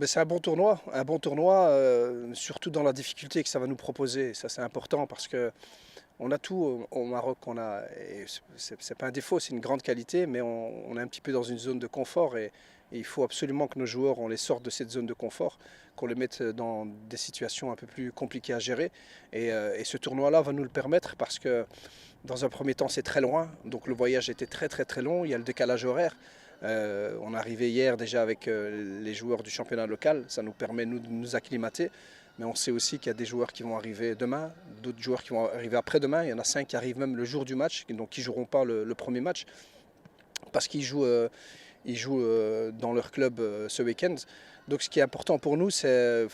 Ben, c'est un bon tournoi, surtout dans la difficulté que ça va nous proposer. Ça, c'est important parce que on a tout au Maroc. Et c'est pas un défaut, c'est une grande qualité, mais on est un petit peu dans une zone de confort et il faut absolument que nos joueurs, on les sorte de cette zone de confort, qu'on les mette dans des situations un peu plus compliquées à gérer. Et ce tournoi-là va nous le permettre parce que dans un premier temps, c'est très loin, donc le voyage était très très très long. Il y a le décalage horaire. On est arrivé hier déjà avec les joueurs du championnat local. Ça nous permet nous, de nous acclimater. Mais on sait aussi qu'il y a des joueurs qui vont arriver demain, d'autres joueurs qui vont arriver après-demain. Il y en a 5 qui arrivent même le jour du match, donc qui ne joueront pas le premier match parce qu'ils jouent, ils jouent dans leur club ce week-end. Donc ce qui est important pour nous, c'est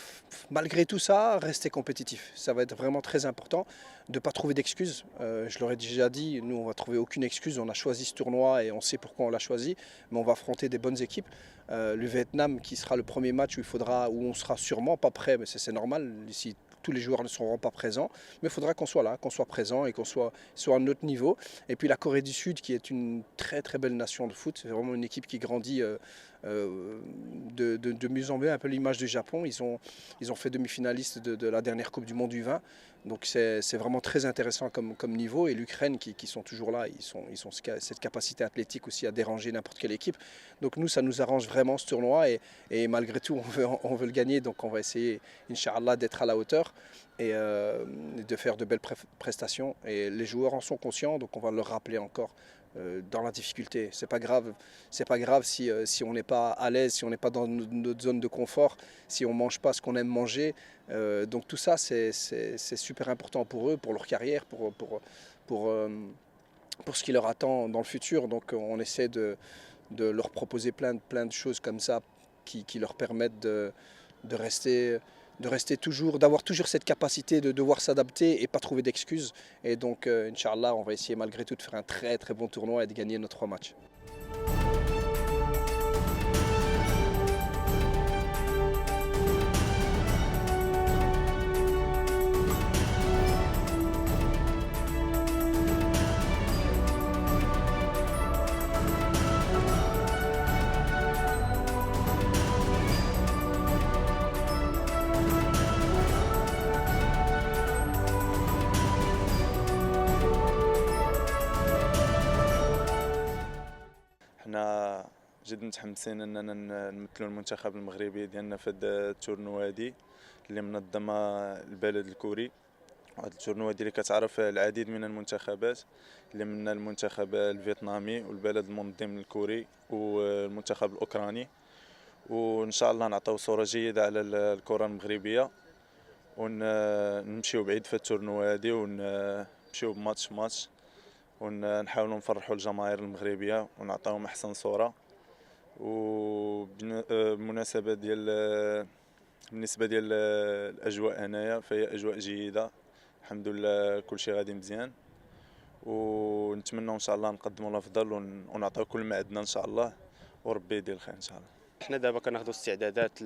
malgré tout ça, rester compétitif. Ça va être vraiment très important de ne pas trouver d'excuses. Je leur ai déjà dit, nous on va trouver aucune excuse. On a choisi ce tournoi et on sait pourquoi on l'a choisi, mais on va affronter des bonnes équipes. Le Vietnam qui sera le premier match où on sera sûrement pas prêt, mais c'est normal. Ici, tous les joueurs ne seront pas présents, mais il faudra qu'on soit là, qu'on soit présent et qu'on soit à notre niveau. Et puis la Corée du Sud, qui est une très très belle nation de foot, c'est vraiment une équipe qui grandit de mieux en mieux, un peu l'image du Japon. Ils ont fait demi-finaliste de la dernière Coupe du Monde U20, donc c'est vraiment très intéressant comme niveau. Et l'Ukraine qui sont toujours là, ils ont cette capacité athlétique aussi à déranger n'importe quelle équipe. Donc nous, ça nous arrange vraiment ce tournoi et malgré tout, on veut le gagner, donc on va essayer, Inch'Allah, d'être à la hauteur et de faire de belles prestations. Et les joueurs en sont conscients, donc on va leur rappeler encore dans la difficulté. C'est pas grave si on n'est pas à l'aise, si on n'est pas dans notre zone de confort, si on ne mange pas ce qu'on aime manger. Donc tout ça, c'est super important pour eux, pour leur carrière, pour, euh, pour ce qui leur attend dans le futur. Donc on essaie de leur proposer plein de choses comme ça qui leur permettent de rester toujours, d'avoir toujours cette capacité de devoir s'adapter et pas trouver d'excuses. Et donc, Inch'Allah, on va essayer malgré tout de faire un très très bon tournoi et de gagner nos 3 matchs. حنا جد متحمسين اننا نمثلوا المنتخب المغربي ديالنا في هاد التورنوا هادي اللي منظمه البلد الكوري. هاد التورنوا هادي اللي كتعرف العديد من المنتخبات اللي منها المنتخب الفيتنامي والبلد المنظم الكوري والمنتخب الاوكراني. وان شاء الله نعطيو صوره جيده على الكره المغربيه ونمشيو بعيد في التورنوا هادي ونمشيو بماتش ونحاولوا نفرحوا الجماهير المغربيه ونعطيهم احسن صوره. وبالمناسبه بالنسبه ديال الاجواء هنايا فهي اجواء جيده الحمد لله، كلشي غادي مزيان ونتمنى ان شاء الله نقدموا الافضل ونعطيو كل ما عندنا ان شاء الله وربي يدير الخير ان شاء الله. احنا دابا كناخذوا استعدادات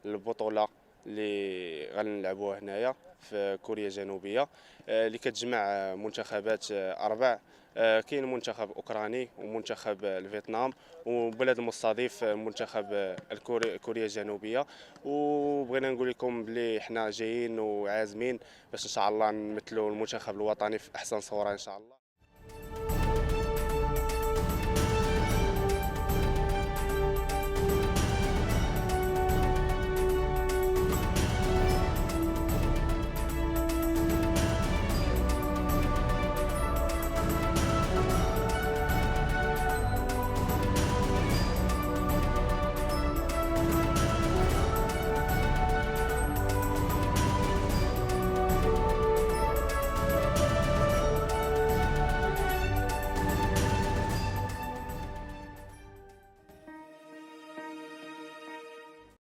للبطوله اللي غنلعبوها هنايا في كوريا الجنوبيه، اللي كتجمع منتخبات اربع. كاين منتخب اوكراني ومنتخب الفيتنام وبلد المستضيف منتخب كوريا الجنوبيه. وبغينا نقول لكم بلي حنا جايين وعازمين باش ان شاء الله نمثلوا المنتخب الوطني في احسن صوره ان شاء الله.